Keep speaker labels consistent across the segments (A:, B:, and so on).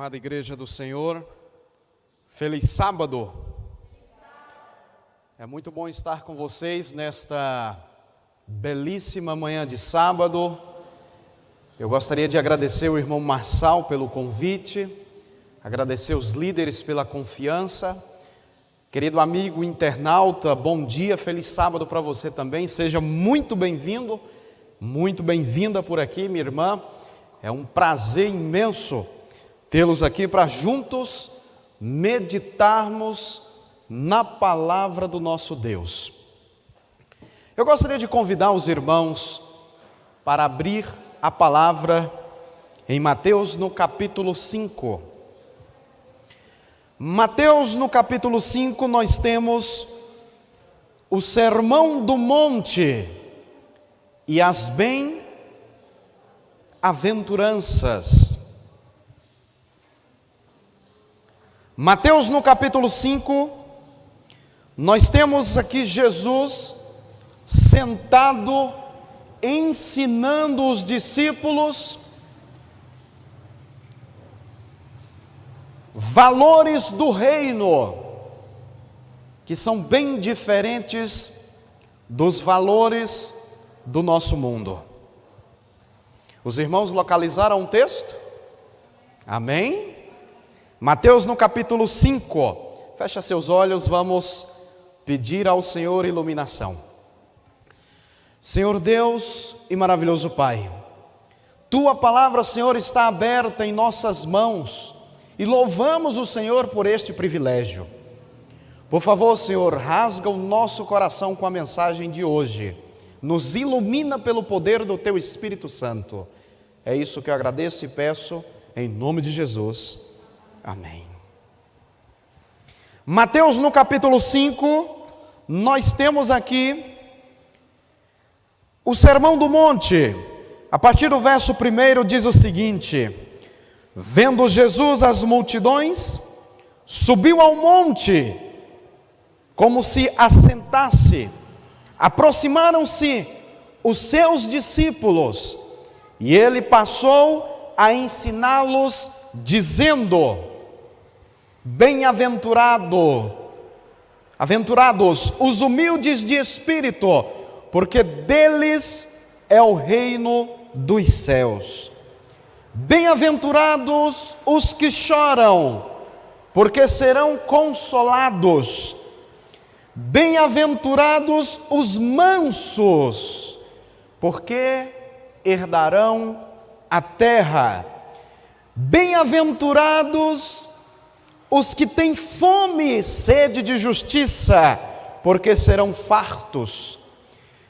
A: Amada Igreja do Senhor, feliz sábado. É muito bom estar com vocês nesta belíssima manhã de sábado. Eu gostaria de agradecer o irmão Marçal pelo convite, agradecer os líderes pela confiança. Querido amigo internauta, bom dia, feliz sábado para você também. Seja muito bem-vindo, muito bem-vinda por aqui, minha irmã. É um prazer imenso tê-los aqui para juntos meditarmos na palavra do nosso Deus. Eu gostaria de convidar os irmãos para abrir a palavra em Mateus no capítulo 5. Mateus no capítulo 5 nós temos o Sermão do Monte e as bem-aventuranças. Mateus no capítulo 5, nós temos aqui Jesus sentado, ensinando os discípulos valores do reino, que são bem diferentes dos valores do nosso mundo. Os irmãos localizaram o texto? Amém? Mateus no capítulo 5, fecha seus olhos, vamos pedir ao Senhor iluminação. Senhor Deus e maravilhoso Pai, Tua palavra, Senhor, está aberta em nossas mãos e louvamos o Senhor por este privilégio. Por favor, Senhor, rasga o nosso coração com a mensagem de hoje, nos ilumina pelo poder do Teu Espírito Santo. É isso que eu agradeço e peço em nome de Jesus. Amém. Mateus no capítulo 5, nós temos aqui o Sermão do Monte. A partir do verso 1 diz o seguinte: vendo Jesus as multidões, subiu ao monte, como se assentasse. Aproximaram-se os seus discípulos, e ele passou a ensiná-los, dizendo: aventurados os humildes de espírito, porque deles é o reino dos céus. Bem-aventurados os que choram, porque serão consolados. Bem-aventurados os mansos, porque herdarão a terra. Bem-aventurados os que têm fome e sede de justiça, porque serão fartos.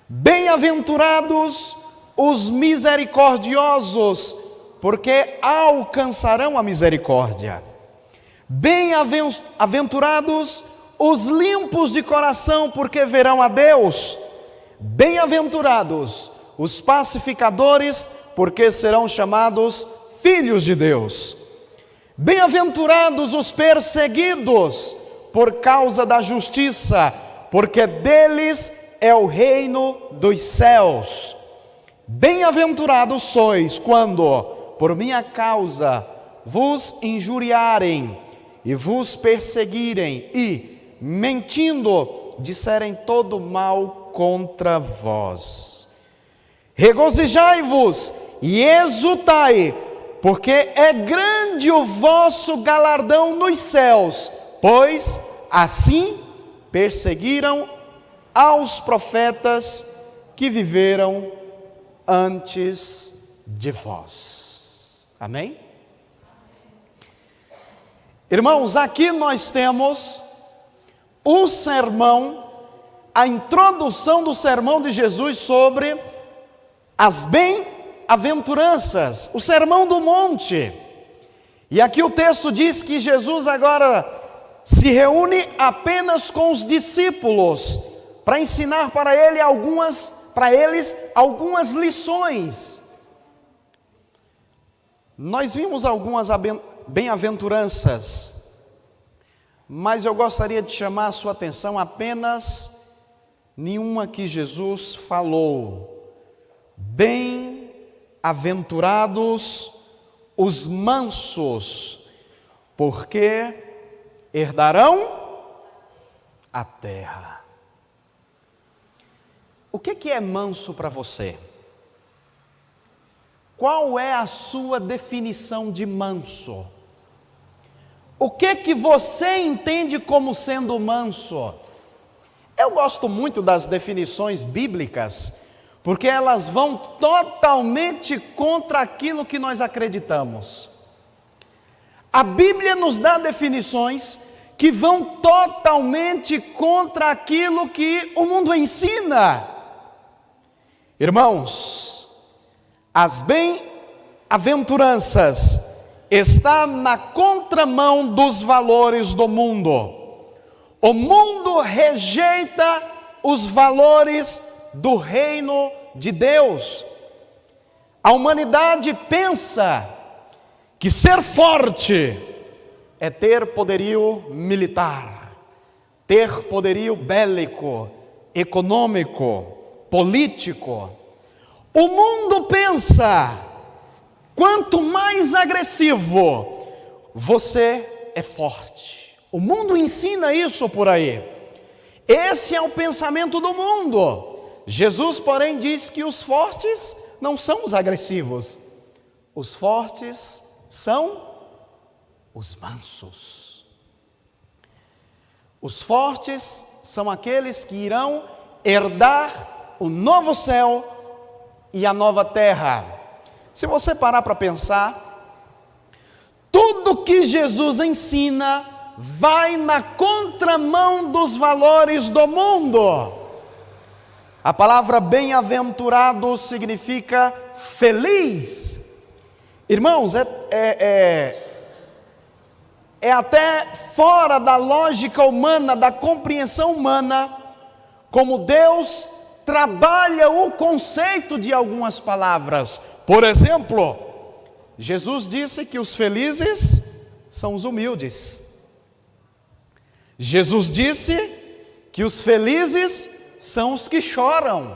A: Bem-aventurados os misericordiosos, porque alcançarão a misericórdia. Bem-aventurados os limpos de coração, porque verão a Deus. Bem-aventurados os pacificadores, porque serão chamados filhos de Deus. Bem-aventurados os perseguidos por causa da justiça, porque deles é o reino dos céus. Bem-aventurados sois quando, por minha causa, vos injuriarem e vos perseguirem e, mentindo, disserem todo mal contra vós. Regozijai-vos e exultai, porque é grande o vosso galardão nos céus, pois assim perseguiram aos profetas que viveram antes de vós. Amém? Irmãos, aqui nós temos o sermão, a introdução do sermão de Jesus sobre as bem-aventuranças, o Sermão do Monte. E aqui o texto diz que Jesus agora se reúne apenas com os discípulos para ensinar para eles algumas lições. Nós vimos algumas bem-aventuranças, mas eu gostaria de chamar a sua atenção apenas nenhuma que Jesus falou. Bem-aventurados os mansos, porque herdarão a terra. O que é manso para você? Qual é a sua definição de manso? O que você entende como sendo manso? Eu gosto muito das definições bíblicas, porque elas vão totalmente contra aquilo que nós acreditamos. A Bíblia nos dá definições que vão totalmente contra aquilo que o mundo ensina. Irmãos, as bem-aventuranças estão na contramão dos valores do mundo. O mundo rejeita os valores do reino de Deus. A humanidade pensa que ser forte é ter poderio militar, ter poderio bélico, econômico, político. O mundo pensa, quanto mais agressivo, você é forte. O mundo ensina isso por aí. Esse é o pensamento do mundo. Jesus, porém, diz que os fortes não são os agressivos. Os fortes são os mansos. Os fortes são aqueles que irão herdar o novo céu e a nova terra. Se você parar para pensar, tudo que Jesus ensina vai na contramão dos valores do mundo. A palavra bem-aventurado significa feliz. Irmãos, é até fora da lógica humana, da compreensão humana, como Deus trabalha o conceito de algumas palavras. Por exemplo, Jesus disse que os felizes são os humildes. Jesus disse que os felizes são os que choram.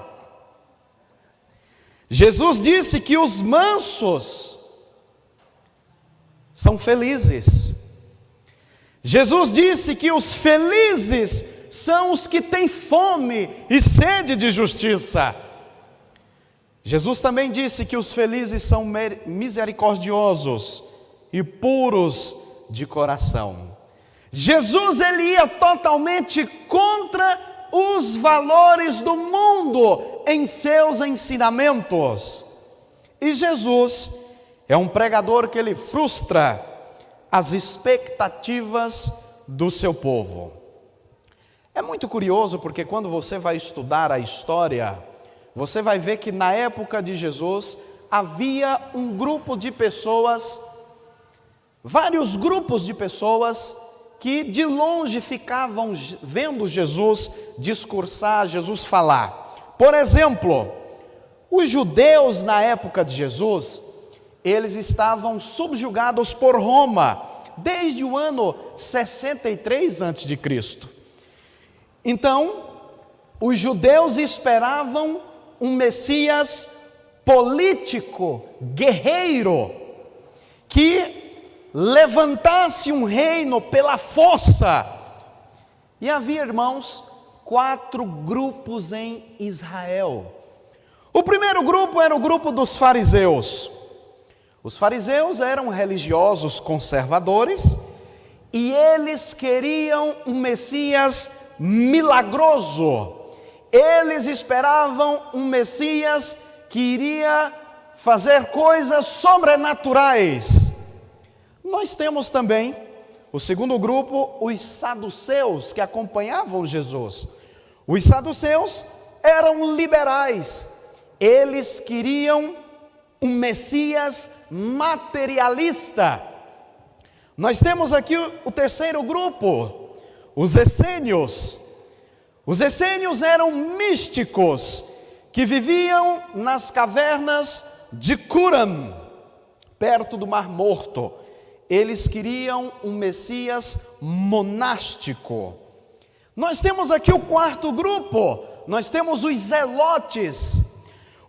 A: Jesus disse que os mansos são felizes. Jesus disse que os felizes são os que têm fome e sede de justiça. Jesus também disse que os felizes são misericordiosos e puros de coração. Jesus, ele ia totalmente contra os valores do mundo em seus ensinamentos. E Jesus é um pregador que ele frustra as expectativas do seu povo. É muito curioso porque quando você vai estudar a história, você vai ver que na época de Jesus havia um grupo de pessoas, vários grupos de pessoas que de longe ficavam vendo Jesus discursar, Jesus falar. Por exemplo, os judeus na época de Jesus, eles estavam subjugados por Roma, desde o ano 63 a.C. Então, os judeus esperavam um Messias político, guerreiro, que levantasse um reino pela força. E havia, irmãos, 4 grupos em Israel. O primeiro grupo era o grupo dos fariseus. Os fariseus eram religiosos conservadores e eles queriam um Messias milagroso. Eles esperavam um Messias que iria fazer coisas sobrenaturais. Nós temos também o segundo grupo, os saduceus, que acompanhavam Jesus. Os saduceus eram liberais. Eles queriam um Messias materialista. Nós temos aqui o terceiro grupo, os essênios. Os essênios eram místicos que viviam nas cavernas de Qumran, perto do Mar Morto. Eles queriam um Messias monástico. Nós temos aqui o quarto grupo, nós temos os zelotes.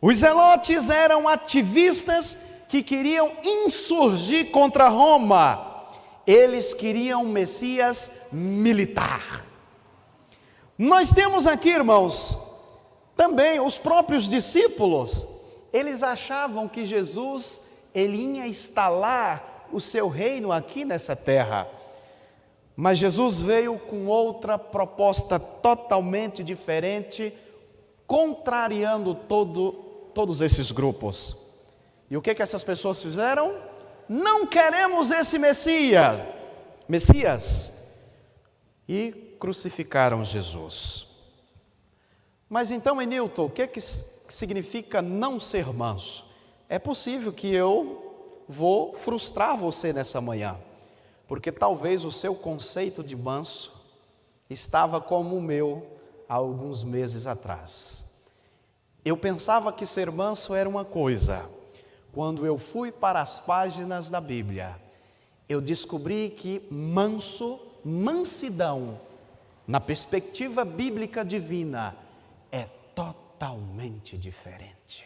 A: Os zelotes eram ativistas que queriam insurgir contra Roma. Eles queriam um Messias militar. Nós temos aqui, irmãos, também os próprios discípulos. Eles achavam que Jesus, ele ia instalar o seu reino aqui nessa terra. Mas Jesus veio com outra proposta totalmente diferente, contrariando todos esses grupos. E o que essas pessoas fizeram? Não queremos esse Messias. E crucificaram Jesus. Mas então, Enilton, o que significa não ser manso? É possível que eu vou frustrar você nessa manhã, porque talvez o seu conceito de manso estava como o meu há alguns meses atrás. Eu pensava que ser manso era uma coisa. Quando eu fui para as páginas da Bíblia, eu descobri que mansidão, na perspectiva bíblica divina, é totalmente diferente.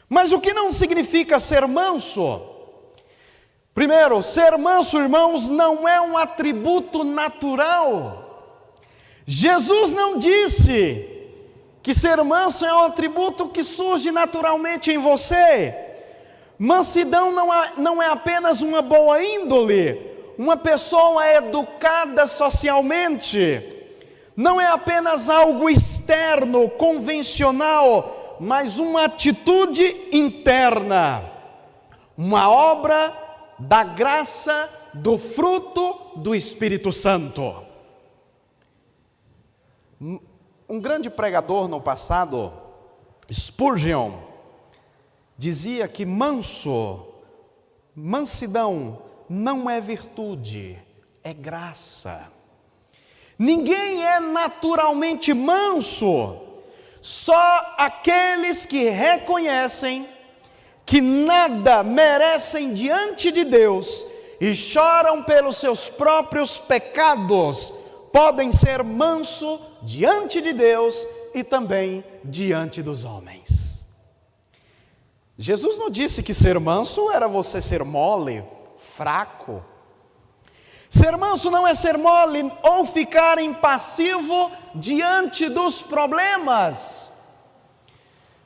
A: Mas o que não significa ser manso? Primeiro, ser manso, irmãos, não é um atributo natural. Jesus não disse que ser manso é um atributo que surge naturalmente em você. Mansidão não é apenas uma boa índole, uma pessoa educada socialmente. Não é apenas algo externo, convencional, mas uma atitude interna, uma obra da graça, do fruto do Espírito Santo. Um grande pregador no passado, Spurgeon, dizia que mansidão não é virtude, é graça. Ninguém é naturalmente manso, só aqueles que reconhecem que nada merecem diante de Deus e choram pelos seus próprios pecados, podem ser manso diante de Deus e também diante dos homens. Jesus não disse que ser manso era você ser mole, fraco. Ser manso não é ser mole ou ficar impassivo diante dos problemas.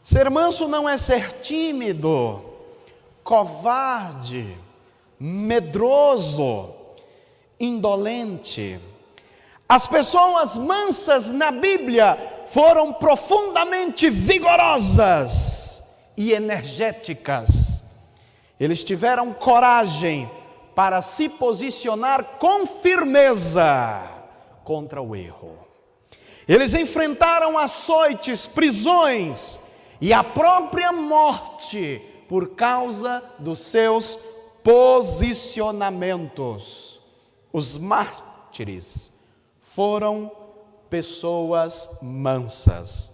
A: Ser manso não é ser tímido, covarde, medroso, indolente. As pessoas mansas na Bíblia foram profundamente vigorosas e energéticas. Eles tiveram coragem para se posicionar com firmeza contra o erro. Eles enfrentaram açoites, prisões e a própria morte por causa dos seus posicionamentos. Os mártires foram pessoas mansas.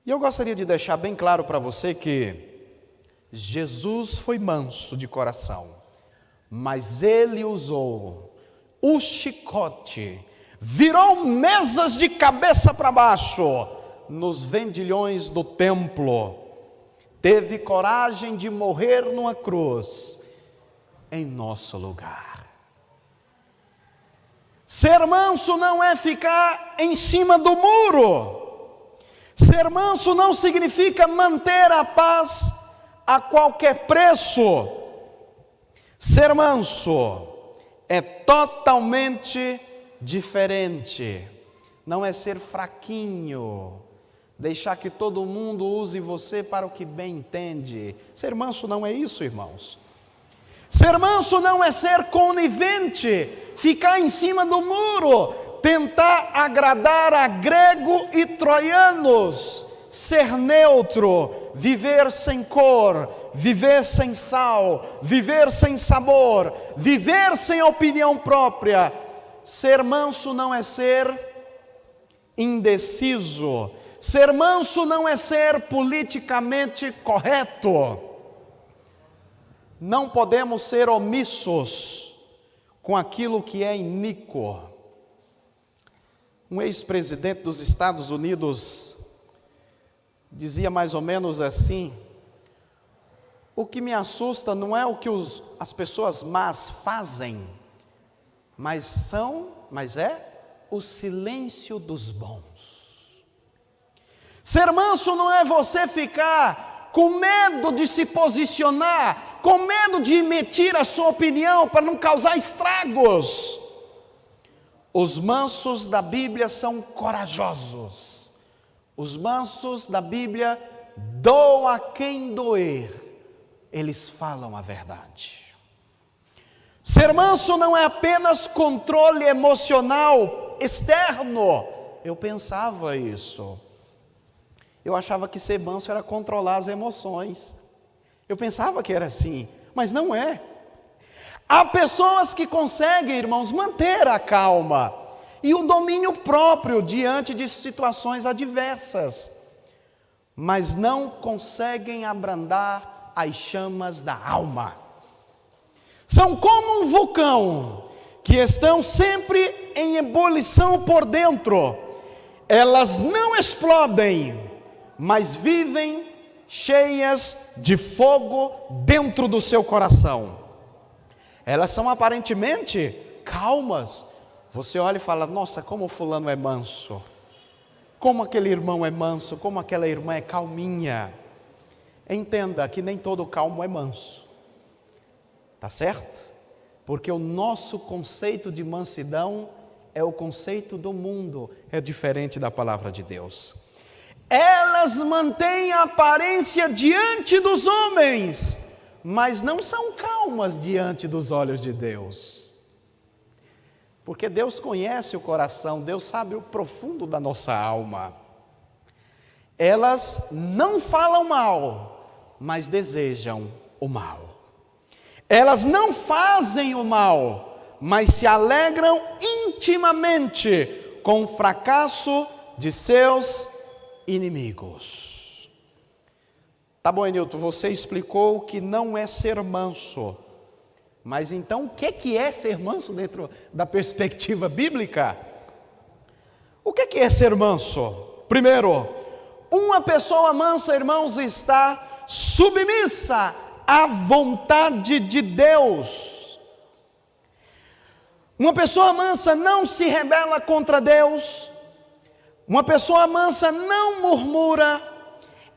A: E eu gostaria de deixar bem claro para você que Jesus foi manso de coração, mas ele usou o chicote, virou mesas de cabeça para baixo nos vendilhões do templo, teve coragem de morrer numa cruz em nosso lugar. Ser manso não é ficar em cima do muro. Ser manso não significa manter a paz a qualquer preço. Ser manso é totalmente diferente. Não é ser fraquinho, deixar que todo mundo use você para o que bem entende. Ser manso não é isso, irmãos. Ser manso não é ser conivente, ficar em cima do muro, tentar agradar a grego e troianos, ser neutro, viver sem cor, viver sem sal, viver sem sabor, viver sem opinião própria. Ser manso não é ser indeciso. Ser manso não é ser politicamente correto. Não podemos ser omissos com aquilo que é iníquo. Um ex-presidente dos Estados Unidos dizia mais ou menos assim: O que me assusta não é o que as pessoas más fazem, mas é o silêncio dos bons. Ser manso não é você ficar com medo de se posicionar, com medo de emitir a sua opinião para não causar estragos. Os mansos da Bíblia são corajosos. Os mansos da Bíblia, doa quem doer, eles falam a verdade. Ser manso não é apenas controle emocional externo. Eu pensava isso. Eu achava que ser manso era controlar as emoções. Eu pensava que era assim, mas não é. Há pessoas que conseguem, irmãos, manter a calma e o domínio próprio diante de situações adversas, mas não conseguem abrandar as chamas da alma. São como um vulcão, que estão sempre em ebulição por dentro. Elas não explodem, mas vivem cheias de fogo dentro do seu coração. Elas são aparentemente calmas. Você olha e fala: nossa, como fulano é manso, como aquele irmão é manso, como aquela irmã é calminha. Entenda que nem todo calmo é manso, tá certo? Porque o nosso conceito de mansidão é o conceito do mundo, é diferente da palavra de Deus. Elas mantêm a aparência diante dos homens, mas não são calmas diante dos olhos de Deus. Porque Deus conhece o coração, Deus sabe o profundo da nossa alma. Elas não falam mal, mas desejam o mal. Elas não fazem o mal, mas se alegram intimamente com o fracasso de seus inimigos. Tá bom, Enilton, você explicou que não é ser manso, mas então o que é ser manso dentro da perspectiva bíblica? O que é ser manso? Primeiro, uma pessoa mansa, irmãos, está submissa à vontade de Deus. Uma pessoa mansa não se rebela contra Deus. Uma pessoa mansa não murmura.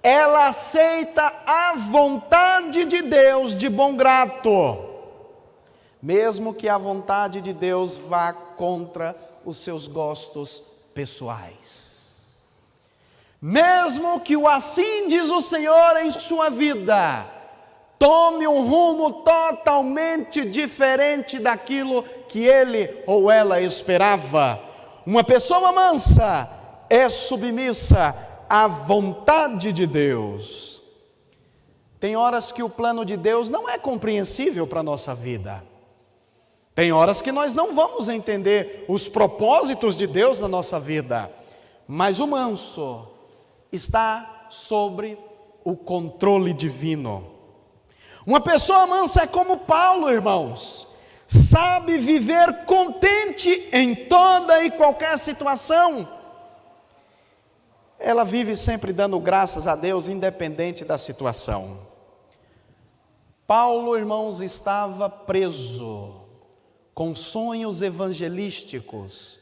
A: Ela aceita a vontade de Deus de bom grado, mesmo que a vontade de Deus vá contra os seus gostos pessoais. Mesmo que o assim diz o Senhor em sua vida tome um rumo totalmente diferente daquilo que ele ou ela esperava. Uma pessoa mansa é submissa à vontade de Deus. Tem horas que o plano de Deus não é compreensível para a nossa vida. Tem horas que nós não vamos entender os propósitos de Deus na nossa vida. Mas o manso está sobre o controle divino. Uma pessoa mansa é como Paulo, irmãos, sabe viver contente em toda e qualquer situação. Ela vive sempre dando graças a Deus, independente da situação. Paulo, irmãos, estava preso com sonhos evangelísticos.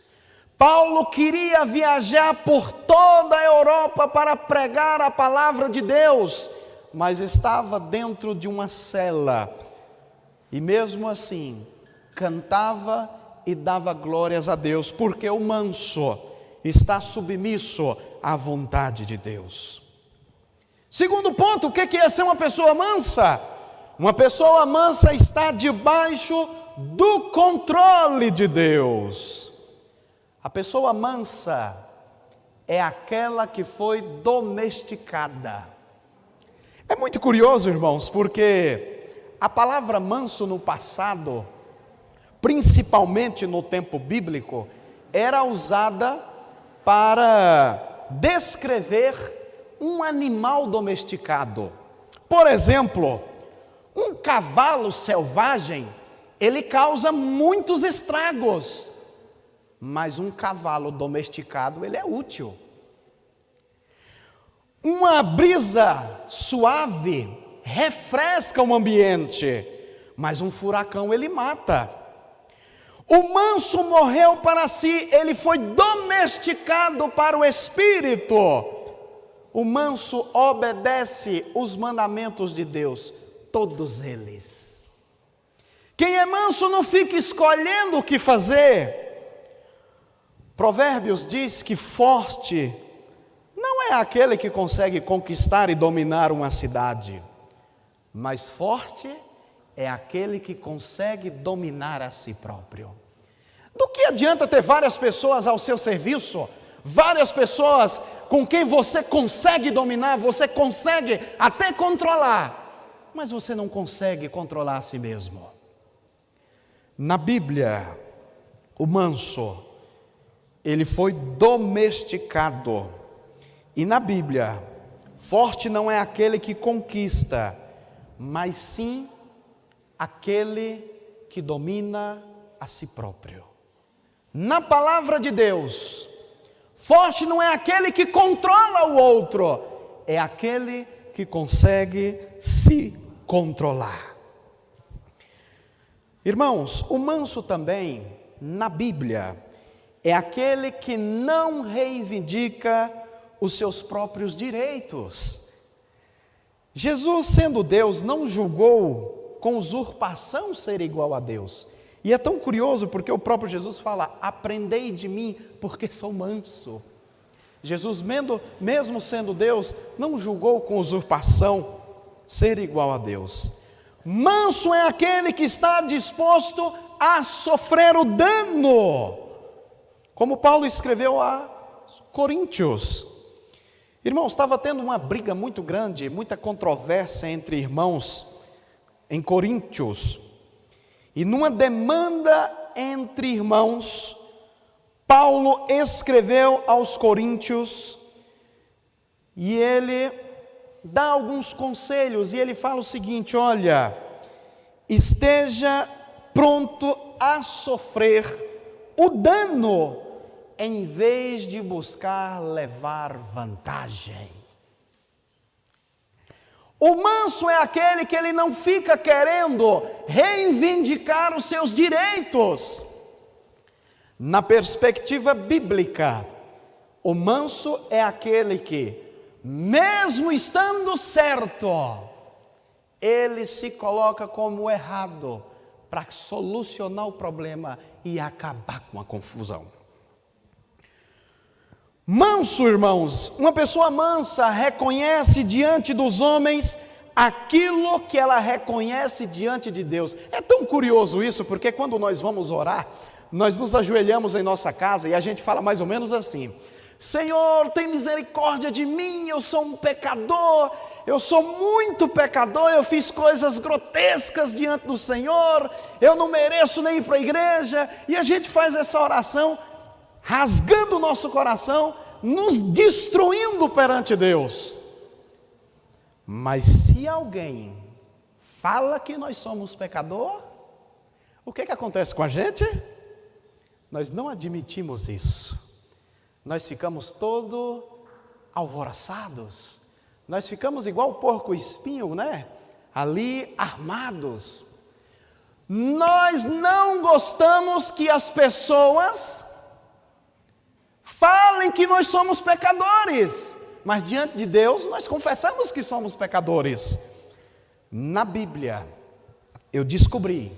A: Paulo queria viajar por toda a Europa para pregar a palavra de Deus, mas estava dentro de uma cela, e mesmo assim, cantava e dava glórias a Deus, porque o manso está submisso à vontade de Deus. Segundo ponto, o que é ser uma pessoa mansa? Uma pessoa mansa está debaixo do controle de Deus. A pessoa mansa é aquela que foi domesticada. É muito curioso, irmãos, porque a palavra manso no passado, principalmente no tempo bíblico, era usada para descrever um animal domesticado. Por exemplo, um cavalo selvagem, ele causa muitos estragos. Mas um cavalo domesticado, ele é útil. Uma brisa suave refresca o ambiente, mas um furacão ele mata. O manso morreu para si, ele foi domesticado para o espírito. O manso obedece os mandamentos de Deus, todos eles. Quem é manso não fica escolhendo o que fazer. Provérbios diz que forte não é aquele que consegue conquistar e dominar uma cidade, mas forte é aquele que consegue dominar a si próprio. Do que adianta ter várias pessoas ao seu serviço, várias pessoas com quem você consegue dominar, você consegue até controlar, mas você não consegue controlar a si mesmo. Na Bíblia, o manso, ele foi domesticado. E na Bíblia, forte não é aquele que conquista, mas sim aquele que domina a si próprio. Na palavra de Deus, forte não é aquele que controla o outro, é aquele que consegue se controlar. Irmãos, o manso também, na Bíblia, é aquele que não reivindica os seus próprios direitos. Jesus, sendo Deus, não julgou com usurpação ser igual a Deus. E é tão curioso porque o próprio Jesus fala: aprendei de mim, porque sou manso. Jesus, mesmo sendo Deus, não julgou com usurpação ser igual a Deus. Manso é aquele que está disposto a sofrer o dano, como Paulo escreveu a Coríntios. Irmãos, estava tendo uma briga muito grande, muita controvérsia entre irmãos em Coríntios. E numa demanda entre irmãos, Paulo escreveu aos Coríntios e ele dá alguns conselhos e ele fala o seguinte: olha, esteja pronto a sofrer o dano em vez de buscar levar vantagem. O manso é aquele que ele não fica querendo reivindicar os seus direitos. Na perspectiva bíblica, o manso é aquele que, mesmo estando certo, ele se coloca como errado para solucionar o problema e acabar com a confusão. Manso, irmãos, uma pessoa mansa reconhece diante dos homens aquilo que ela reconhece diante de Deus. É tão curioso isso, porque quando nós vamos orar, nós nos ajoelhamos em nossa casa e a gente fala mais ou menos assim: Senhor, tem misericórdia de mim, eu sou um pecador, eu sou muito pecador, eu fiz coisas grotescas diante do Senhor, eu não mereço nem ir para a igreja. E a gente faz essa oração rasgando o nosso coração, nos destruindo perante Deus. Mas se alguém fala que nós somos pecador, o que acontece com a gente? Nós não admitimos isso. Nós ficamos todo alvoroçados. Nós ficamos igual o porco espinho, né? Ali armados. Nós não gostamos que as pessoas falem que nós somos pecadores, mas diante de Deus nós confessamos que somos pecadores. Na Bíblia, eu descobri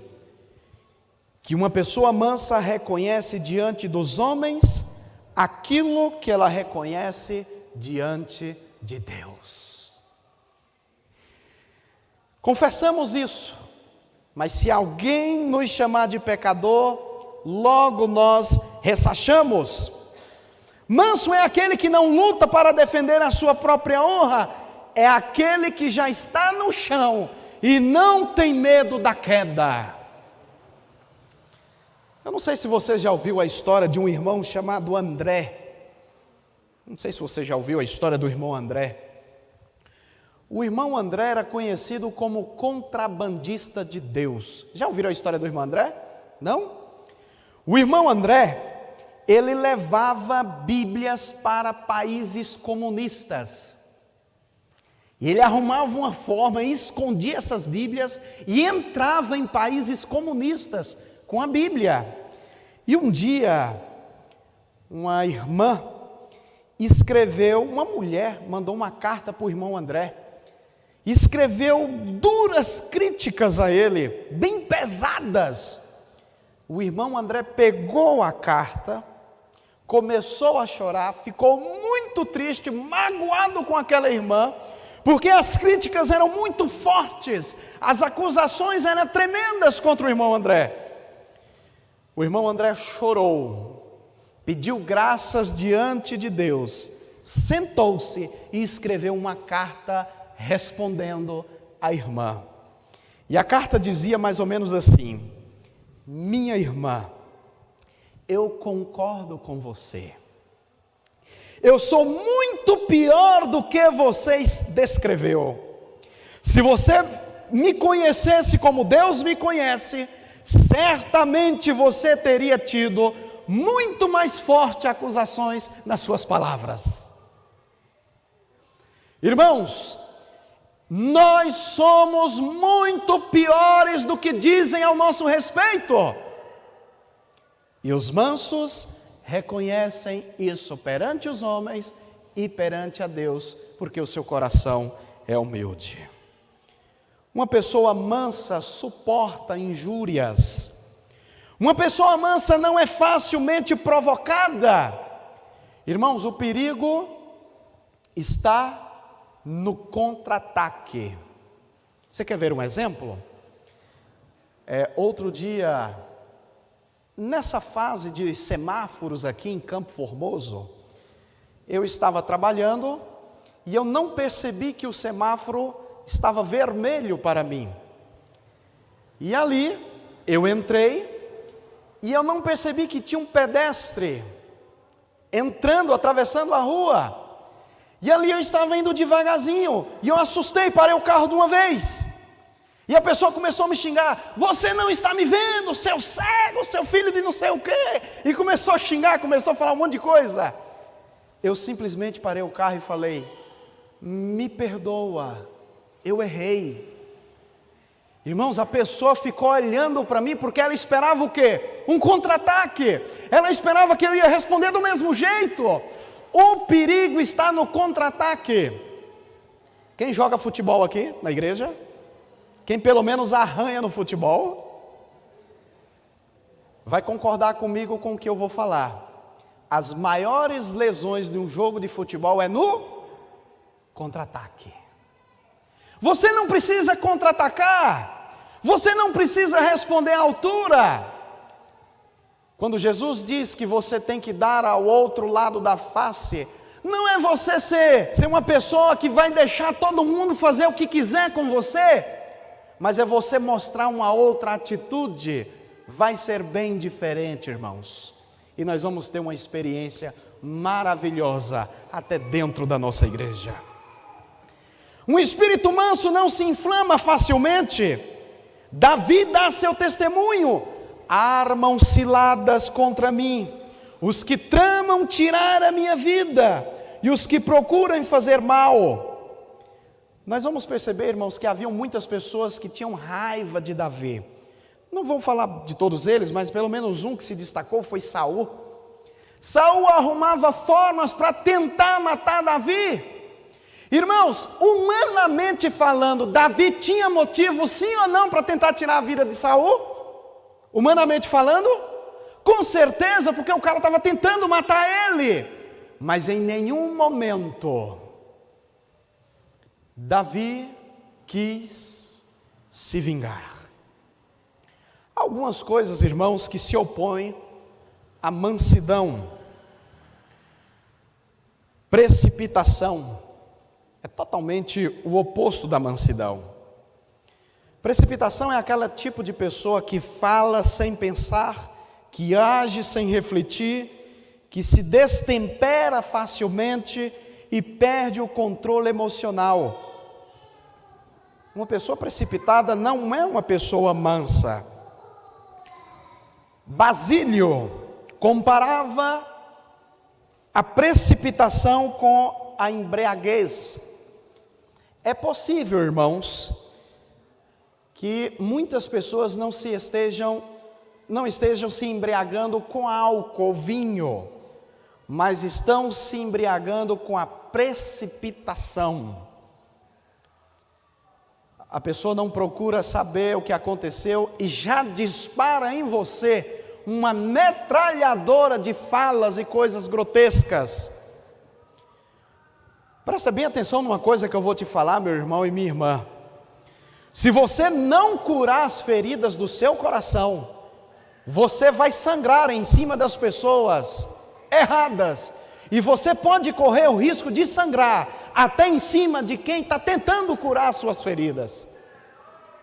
A: que uma pessoa mansa reconhece diante dos homens aquilo que ela reconhece diante de Deus. Confessamos isso, mas se alguém nos chamar de pecador, logo nós ressachamos. Manso é aquele que não luta para defender a sua própria honra, é aquele que já está no chão e não tem medo da queda. Eu não sei se você já ouviu a história de um irmão chamado André. Não sei se você já ouviu a história do irmão André. O irmão André era conhecido como contrabandista de Deus. Já ouviram a história do irmão André? Não? O irmão André, ele levava Bíblias para países comunistas. E ele arrumava uma forma, escondia essas Bíblias e entrava em países comunistas com a Bíblia. E um dia, uma irmã escreveu, uma mulher mandou uma carta para o irmão André, escreveu duras críticas a ele, bem pesadas. O irmão André pegou a carta, começou a chorar, ficou muito triste, magoado com aquela irmã, porque as críticas eram muito fortes, as acusações eram tremendas contra o irmão André. O irmão André chorou, pediu graças diante de Deus, sentou-se e escreveu uma carta respondendo à irmã. E a carta dizia mais ou menos assim: minha irmã, eu concordo com você. Eu sou muito pior do que você descreveu. Se você me conhecesse como Deus me conhece, certamente você teria tido muito mais fortes acusações nas suas palavras. Irmãos, nós somos muito piores do que dizem ao nosso respeito. E os mansos reconhecem isso perante os homens e perante a Deus, porque o seu coração é humilde. Uma pessoa mansa suporta injúrias. Uma pessoa mansa não é facilmente provocada. Irmãos, o perigo está no contra-ataque. Você quer ver um exemplo? Outro dia, nessa fase de semáforos aqui em Campo Formoso, eu estava trabalhando e eu não percebi que o semáforo estava vermelho para mim. E ali eu entrei e eu não percebi que tinha um pedestre entrando, atravessando a rua. E ali eu estava indo devagarzinho e eu assustei, parei o carro de uma vez. E a pessoa começou a me xingar: você não está me vendo, seu cego, seu filho de não sei o quê. E começou a xingar, começou a falar um monte de coisa. Eu simplesmente parei o carro e falei: me perdoa, eu errei. Irmãos, a pessoa ficou olhando para mim porque ela esperava o quê? Um contra-ataque. Ela esperava que eu ia responder do mesmo jeito. O perigo está no contra-ataque. Quem joga futebol aqui na igreja? Quem pelo menos arranha no futebol, vai concordar comigo com o que eu vou falar. As maiores lesões de um jogo de futebol é no contra-ataque. Você não precisa contra-atacar, você não precisa responder à altura. Quando Jesus diz que você tem que dar ao outro lado da face, não é você ser uma pessoa que vai deixar todo mundo fazer o que quiser com você, mas é você mostrar uma outra atitude. Vai ser bem diferente, irmãos, e nós vamos ter uma experiência maravilhosa até dentro da nossa igreja. Um espírito manso não se inflama facilmente. Davi dá seu testemunho: armam ciladas contra mim os que tramam tirar a minha vida e os que procuram fazer mal. Nós vamos perceber, irmãos, que haviam muitas pessoas que tinham raiva de Davi. Não vou falar de todos eles, mas pelo menos um que se destacou foi Saul. Saul arrumava formas para tentar matar Davi. Irmãos, humanamente falando, Davi tinha motivo sim ou não para tentar tirar a vida de Saul? Humanamente falando, com certeza, porque o cara estava tentando matar ele. Mas em nenhum momento Davi quis se vingar. Algumas coisas, irmãos, que se opõem à mansidão. Precipitação é totalmente o oposto da mansidão. Precipitação é aquele tipo de pessoa que fala sem pensar, que age sem refletir, que se destempera facilmente e perde o controle emocional. Uma pessoa precipitada não é uma pessoa mansa. Basílio comparava a precipitação com a embriaguez. É possível, irmãos, que muitas pessoas não estejam se embriagando com álcool, vinho, mas estão se embriagando com a precipitação. A pessoa não procura saber o que aconteceu e já dispara em você uma metralhadora de falas e coisas grotescas. Presta bem atenção numa coisa que eu vou te falar, meu irmão e minha irmã. Se você não curar as feridas do seu coração, você vai sangrar em cima das pessoas erradas, e você pode correr o risco de sangrar até em cima de quem está tentando curar as suas feridas.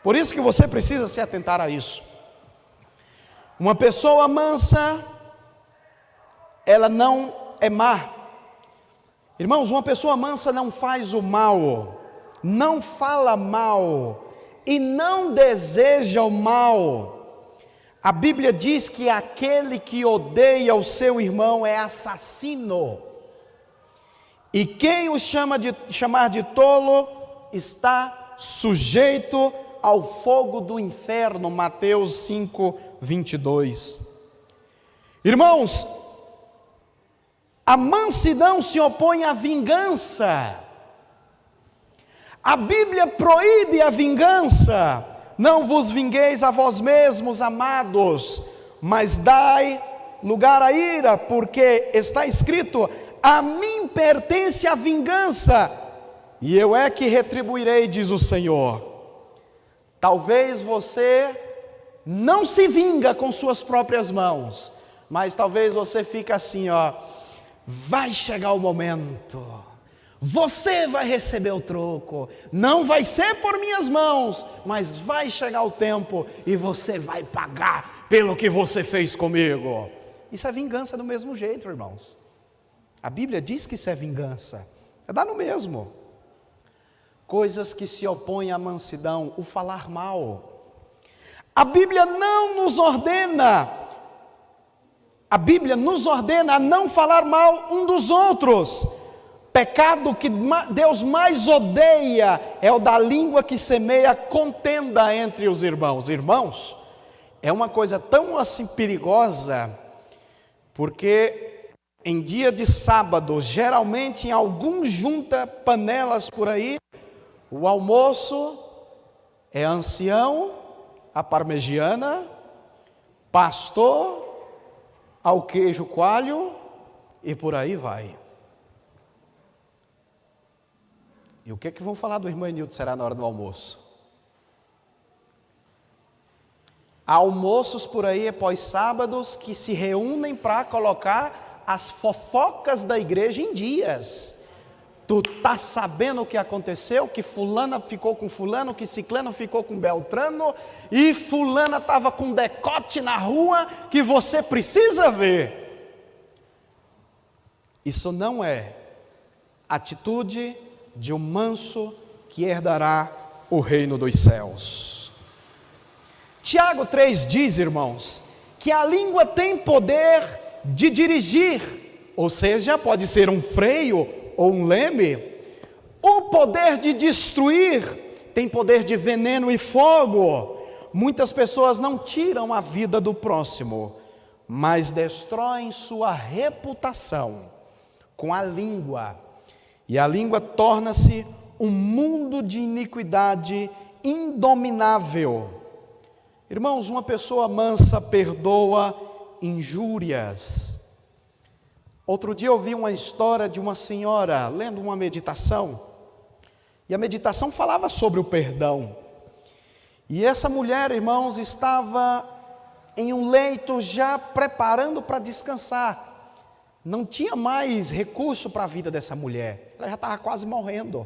A: Por isso que você precisa se atentar a isso. Uma pessoa mansa, ela não é má. Irmãos, uma pessoa mansa não faz o mal, não fala mal e não deseja o mal. A Bíblia diz que aquele que odeia o seu irmão é assassino. E quem o chamar de tolo está sujeito ao fogo do inferno. Mateus 5:22. Irmãos, a mansidão se opõe à vingança. A Bíblia proíbe a vingança. Não vos vingueis a vós mesmos, amados, mas dai lugar à ira, porque está escrito: a mim pertence a vingança, e eu é que retribuirei, diz o Senhor. Talvez você não se vinga com suas próprias mãos, mas talvez você fique assim, vai chegar o momento, você vai receber o troco, não vai ser por minhas mãos, mas vai chegar o tempo e você vai pagar pelo que você fez comigo. Isso é vingança do mesmo jeito, irmãos. A Bíblia diz que isso é vingança, dá no mesmo. Coisas que se opõem à mansidão, o falar mal. A Bíblia nos ordena a não falar mal um dos outros. Pecado que Deus mais odeia é o da língua que semeia contenda entre os irmãos. Irmãos, é uma coisa tão assim perigosa, porque em dia de sábado, geralmente em algum junta panelas por aí, o almoço é ancião, a parmegiana, pastor, ao queijo coalho e por aí vai. E o que é que vão falar do irmão Enildo será na hora do almoço? Há almoços por aí após sábados que se reúnem para colocar as fofocas da igreja em dias. Tu está sabendo o que aconteceu? Que fulana ficou com fulano, que ciclano ficou com beltrano, e fulana estava com decote na rua, que você precisa ver. Isso não é atitude de um manso que herdará o reino dos céus. Tiago 3 diz, irmãos, que a língua tem poder de dirigir, ou seja, pode ser um freio ou um leme. O poder de destruir tem poder de veneno e fogo. Muitas pessoas não tiram a vida do próximo, mas destroem sua reputação com a língua. E a língua torna-se um mundo de iniquidade indominável. Irmãos, uma pessoa mansa perdoa injúrias. Outro dia eu ouvi uma história de uma senhora lendo uma meditação, e a meditação falava sobre o perdão. E essa mulher, irmãos, estava em um leito já preparando para descansar. Não tinha mais recurso para a vida dessa mulher, ela já estava quase morrendo.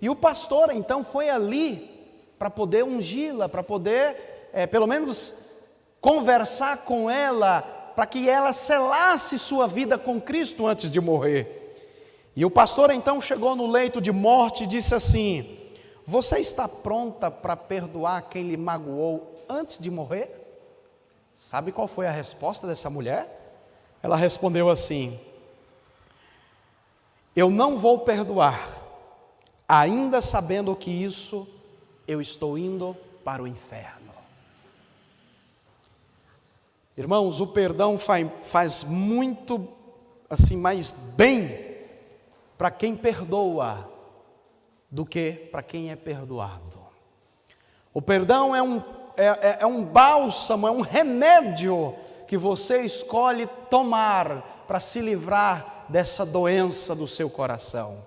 A: E o pastor então foi ali para poder ungí-la, para poder pelo menos conversar com ela, para que ela selasse sua vida com Cristo antes de morrer. E o pastor então chegou no leito de morte e disse assim: você está pronta para perdoar quem lhe magoou antes de morrer? Sabe qual foi a resposta dessa mulher? Ela respondeu assim: eu não vou perdoar ainda sabendo que isso eu estou indo para o inferno. Irmãos, o perdão faz muito assim mais bem para quem perdoa do que para quem é perdoado. O perdão é um bálsamo, é um remédio que você escolhe tomar para se livrar dessa doença do seu coração.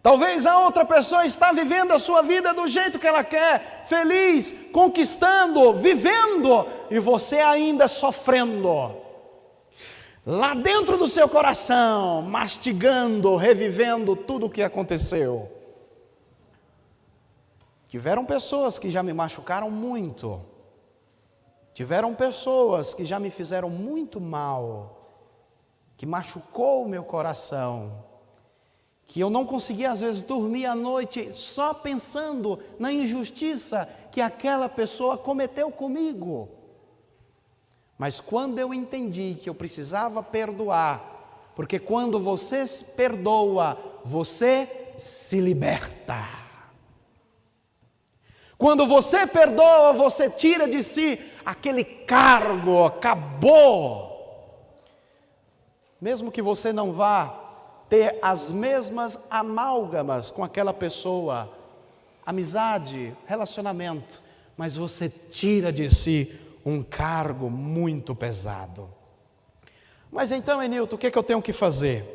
A: Talvez a outra pessoa está vivendo a sua vida do jeito que ela quer, feliz, conquistando, vivendo, e você ainda sofrendo. Lá dentro do seu coração, mastigando, revivendo tudo o que aconteceu. Tiveram pessoas que já me machucaram muito. Tiveram pessoas que já me fizeram muito mal, que machucou o meu coração, que eu não conseguia às vezes dormir à noite só pensando na injustiça que aquela pessoa cometeu comigo. Mas quando eu entendi que eu precisava perdoar, porque quando você se perdoa, você se liberta. Quando você perdoa, você tira de si aquele cargo, acabou. Mesmo que você não vá ter as mesmas amálgamas com aquela pessoa, amizade, relacionamento, mas você tira de si um cargo muito pesado. Mas então, Enilton, o que eu tenho que fazer?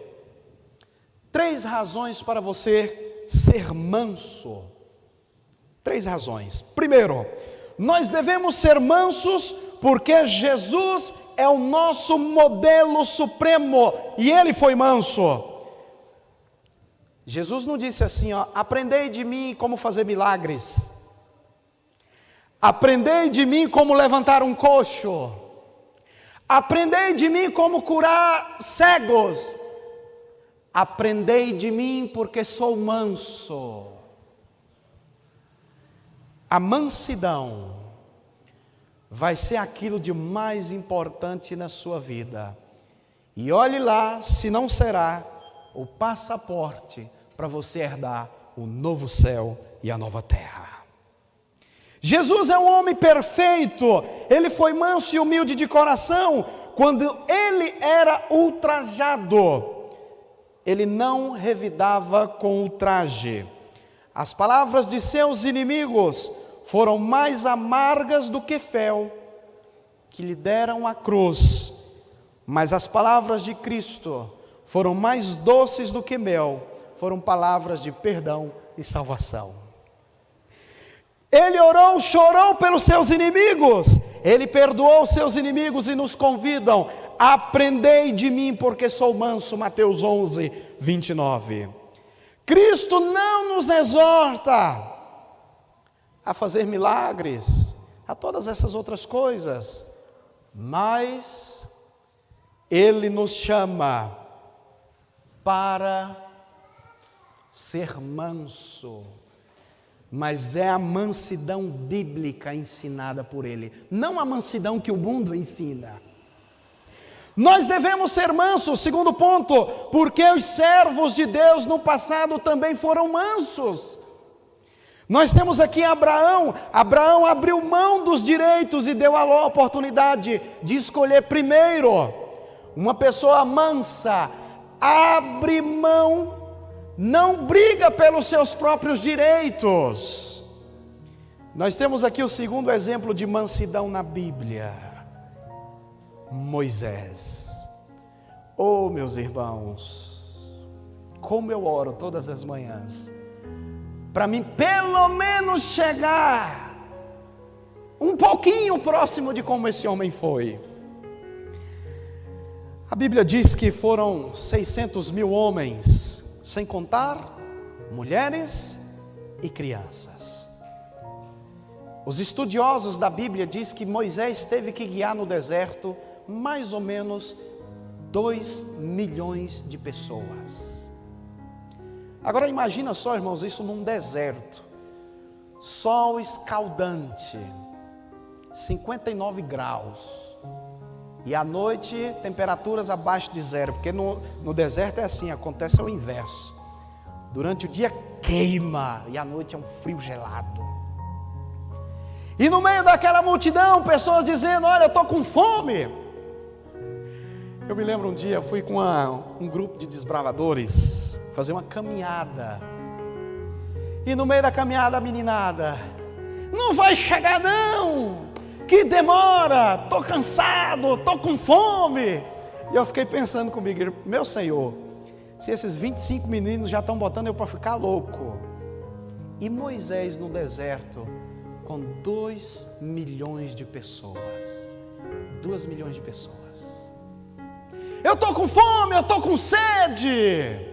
A: 3 razões para você ser manso. 3 razões. Primeiro, nós devemos ser mansos porque Jesus é o nosso modelo supremo e Ele foi manso. Jesus não disse assim, aprendei de mim como fazer milagres. Aprendei de mim como levantar um coxo. Aprendei de mim como curar cegos. Aprendei de mim porque sou manso. A mansidão vai ser aquilo de mais importante na sua vida. E olhe lá se não será o passaporte para você herdar o novo céu e a nova terra. Jesus é um homem perfeito, ele foi manso e humilde de coração. Quando ele era ultrajado, ele não revidava com ultraje. As palavras de seus inimigos foram mais amargas do que fel, que lhe deram a cruz, mas as palavras de Cristo foram mais doces do que mel, foram palavras de perdão e salvação. Ele orou, chorou pelos seus inimigos, ele perdoou os seus inimigos e nos convidam, aprendei de mim porque sou manso, Mateus 11, 29. Cristo não nos exorta a fazer milagres, a todas essas outras coisas, mas Ele nos chama para ser manso, mas é a mansidão bíblica ensinada por Ele, não a mansidão que o mundo ensina. Nós devemos ser mansos, segundo ponto, porque os servos de Deus no passado também foram mansos. Nós temos aqui Abraão abriu mão dos direitos e deu a Ló a oportunidade de escolher primeiro. Uma pessoa mansa abre mão, não briga pelos seus próprios direitos. Nós temos aqui o segundo exemplo de mansidão na Bíblia, Moisés. Oh, meus irmãos, como eu oro todas as manhãs, para mim pelo menos chegar um pouquinho próximo de como esse homem foi. A Bíblia diz que foram 600 mil homens, sem contar mulheres e crianças. Os estudiosos da Bíblia dizem que Moisés teve que guiar no deserto mais ou menos 2 milhões de pessoas. Agora imagina só, irmãos, isso num deserto, sol escaldante, 59 graus, e à noite temperaturas abaixo de zero, porque no deserto é assim, acontece o inverso, Durante o dia queima e à noite é um frio gelado. E no meio daquela multidão, pessoas dizendo: olha, eu estou com fome. Eu me lembro um dia, eu fui com um grupo de desbravadores fazer uma caminhada. E no meio da caminhada a meninada: não vai chegar não, que demora, estou cansado, estou com fome. E eu fiquei pensando comigo: meu Senhor, se esses 25 meninos já estão botando eu para ficar louco, e Moisés no deserto com 2 milhões de pessoas, 2 milhões de pessoas, eu estou com fome, eu estou com sede.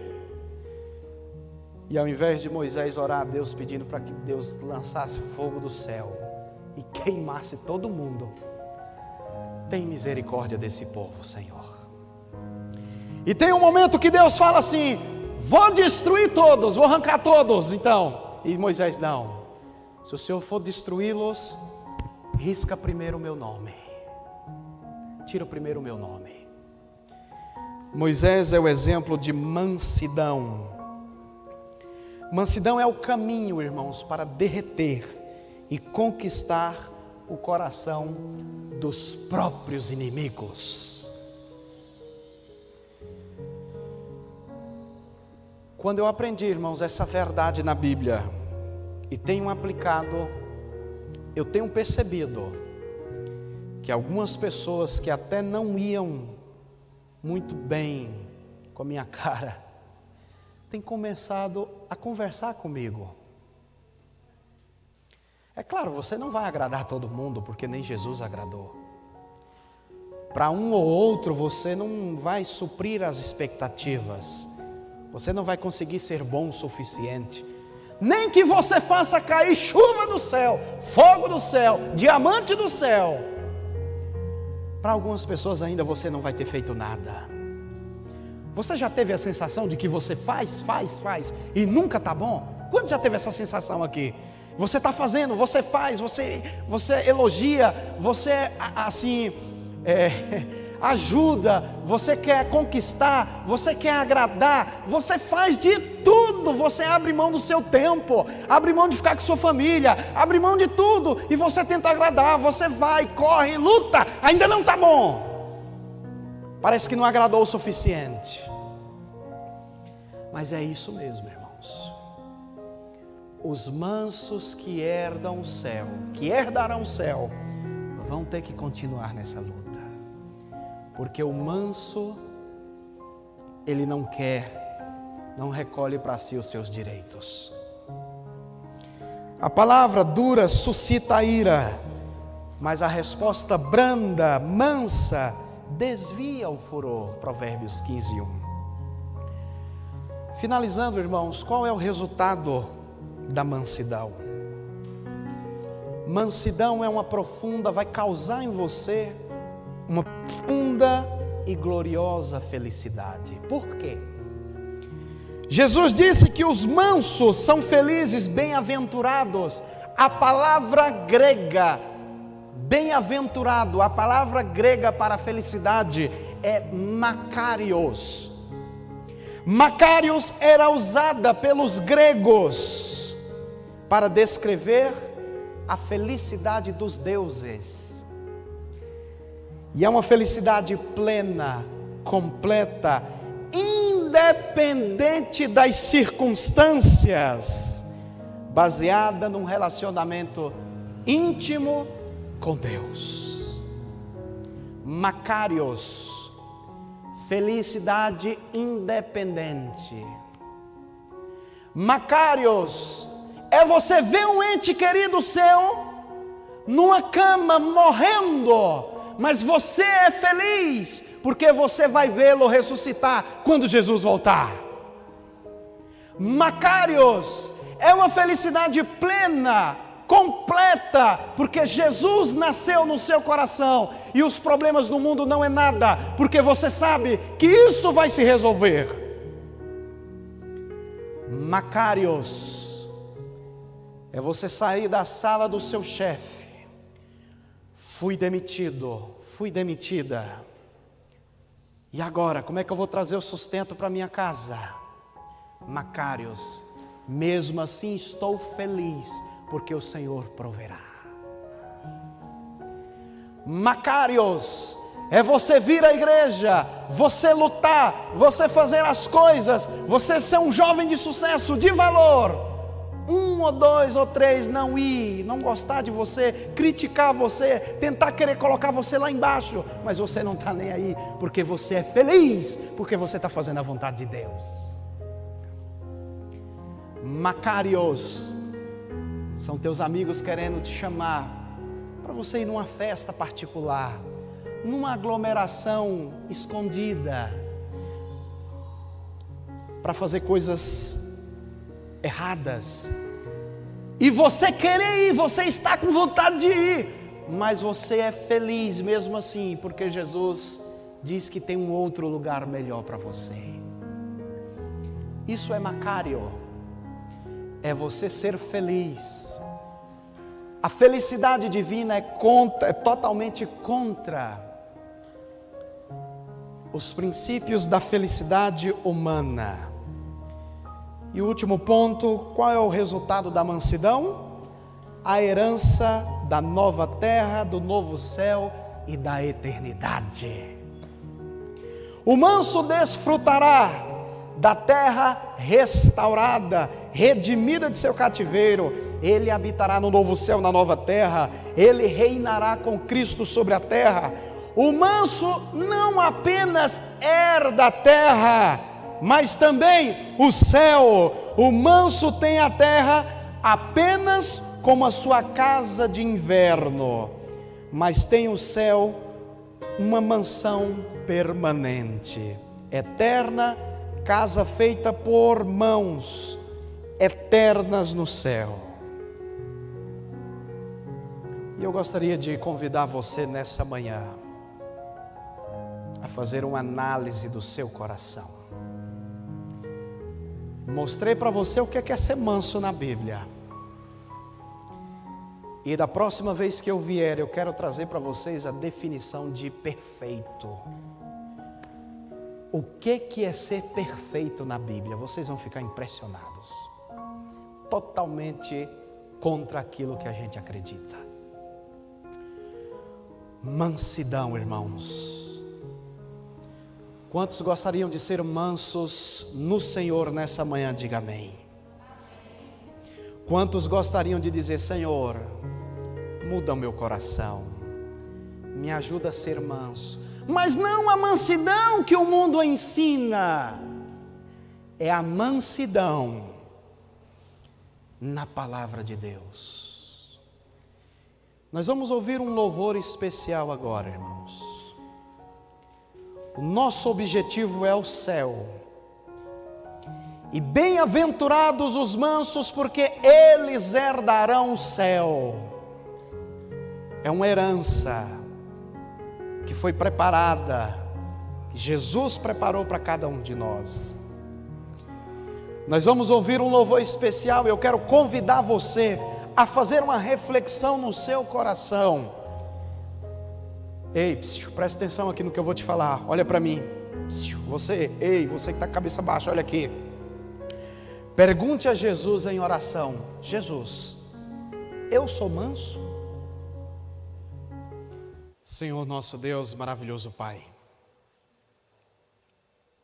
A: E ao invés de Moisés orar a Deus pedindo para que Deus lançasse fogo do céu e queimasse todo mundo, tem misericórdia desse povo, Senhor. E tem um momento que Deus fala assim: vou destruir todos, vou arrancar todos. Então, e Moisés: não, se o Senhor for destruí-los, risca primeiro o meu nome, tira primeiro o meu nome. Moisés é o exemplo de mansidão. Mansidão é o caminho, irmãos, para derreter e conquistar o coração dos próprios inimigos. Quando eu aprendi, irmãos, essa verdade na Bíblia e tenho aplicado, eu tenho percebido que algumas pessoas que até não iam muito bem com a minha cara, têm começado a conversar comigo. É claro, você não vai agradar todo mundo, porque nem Jesus agradou. Para um ou outro você não vai suprir as expectativas. Você não vai conseguir ser bom o suficiente. Nem que você faça cair chuva do céu, fogo do céu, diamante do céu. Para algumas pessoas ainda você não vai ter feito nada. Você já teve a sensação de que você faz e nunca está bom? Quando já teve essa sensação aqui? Você está fazendo, você faz, você elogia, você assim ajuda, você quer conquistar, você quer agradar, você faz de tudo, você abre mão do seu tempo, abre mão de ficar com sua família, abre mão de tudo e você tenta agradar, você vai, corre, luta, ainda não está bom, parece que não agradou o suficiente. Mas é isso mesmo, irmãos. Os mansos que herdam o céu, que herdarão o céu, vão ter que continuar nessa luta. Porque o manso, ele não quer, não recolhe para si os seus direitos. A palavra dura suscita a ira, mas a resposta branda, mansa, desvia o furor. Provérbios 15:1. Finalizando, irmãos, qual é o resultado da mansidão? Mansidão é uma profunda, vai causar em você uma profunda e gloriosa felicidade. Por quê? Jesus disse que os mansos são felizes, bem-aventurados. A palavra grega, bem-aventurado, a palavra grega para felicidade é makarios. Makarios era usada pelos gregos para descrever a felicidade dos deuses. E é uma felicidade plena, completa, independente das circunstâncias, baseada num relacionamento íntimo com Deus. Makarios, felicidade independente. Makarios é você ver um ente querido seu numa cama morrendo, mas você é feliz porque você vai vê-lo ressuscitar quando Jesus voltar. Makarios é uma felicidade plena, completa, porque Jesus nasceu no seu coração e os problemas do mundo não é nada, porque você sabe que isso vai se resolver. Makarios é você sair da sala do seu chefe: fui demitido, fui demitida, e agora como é que eu vou trazer o sustento para minha casa? Macários, mesmo assim estou feliz, porque o Senhor proverá. Macários, é você vir à igreja, você lutar, você fazer as coisas, você ser um jovem de sucesso, de valor. 1 ou 2 ou 3 não ir, não gostar de você, criticar você, tentar querer colocar você lá embaixo, mas você não está nem aí, porque você é feliz, porque você está fazendo a vontade de Deus. Macários, são teus amigos querendo te chamar para você ir numa festa particular, numa aglomeração escondida, para fazer coisas erradas, e você querer ir, você está com vontade de ir, mas você é feliz mesmo assim, porque Jesus diz que tem um outro lugar melhor para você. Isso é Macário, é você ser feliz. A felicidade divina é totalmente contra os princípios da felicidade humana. E o último ponto, qual é o resultado da mansidão? A herança da nova terra, do novo céu e da eternidade. O manso desfrutará da terra restaurada, redimida de seu cativeiro. Ele habitará no novo céu, na nova terra. Ele reinará com Cristo sobre a terra. O manso não apenas herda a terra, mas também o céu. O manso tem a terra apenas como a sua casa de inverno, mas tem o céu, uma mansão permanente, eterna, casa feita por mãos, eternas no céu. E eu gostaria de convidar você nessa manhã a fazer uma análise do seu coração. Mostrei para você o que é ser manso na Bíblia. E da próxima vez que eu vier, eu quero trazer para vocês a definição de perfeito. O que é ser perfeito na Bíblia? Vocês vão ficar impressionados. Totalmente contra aquilo que a gente acredita. Mansidão, irmãos. Quantos gostariam de ser mansos no Senhor nessa manhã? Diga amém. Quantos gostariam de dizer: Senhor, muda o meu coração, me ajuda a ser manso? Mas não a mansidão que o mundo ensina, é a mansidão na palavra de Deus. Nós vamos ouvir um louvor especial agora, irmãos. O nosso objetivo é o céu. E bem-aventurados os mansos, porque eles herdarão o céu. É uma herança que foi preparada, que Jesus preparou para cada um de nós. Nós vamos ouvir um louvor especial. Eu quero convidar você a fazer uma reflexão no seu coração. Ei, presta atenção aqui no que eu vou te falar. Olha para mim. Você que está com a cabeça baixa, olha aqui. Pergunte a Jesus em oração: Jesus, eu sou manso? Senhor nosso Deus, maravilhoso Pai,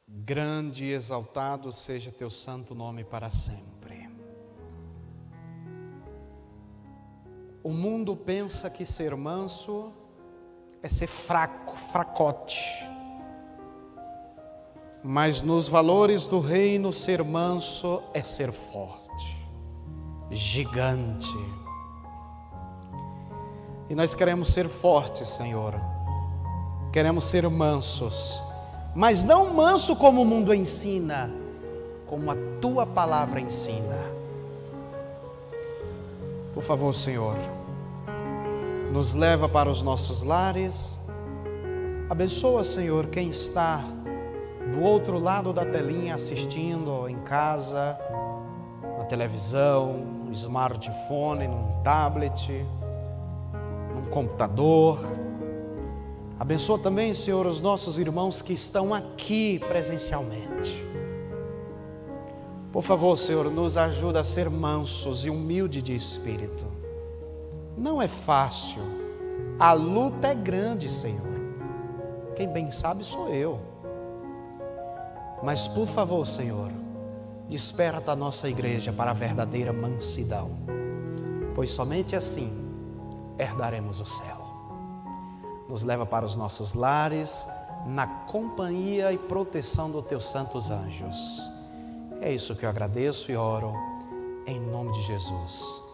A: grande e exaltado seja teu santo nome para sempre. O mundo pensa que ser manso é ser fraco, fracote. Mas nos valores do reino, ser manso é ser forte, gigante. E nós queremos ser fortes, Senhor. Queremos ser mansos, mas não manso como o mundo ensina, como a tua palavra ensina. Por favor, Senhor, nos leva para os nossos lares. Abençoa, Senhor, quem está do outro lado da telinha assistindo em casa, na televisão, no smartphone, num tablet, num computador. Abençoa também, Senhor, os nossos irmãos que estão aqui presencialmente. Por favor, Senhor, nos ajuda a ser mansos e humildes de espírito. Não é fácil, a luta é grande, Senhor. Quem bem sabe sou eu. Mas por favor, Senhor, desperta a nossa igreja para a verdadeira mansidão, pois somente assim herdaremos o céu. Nos leva para os nossos lares, na companhia e proteção dos teus santos anjos. É isso que eu agradeço e oro, em nome de Jesus.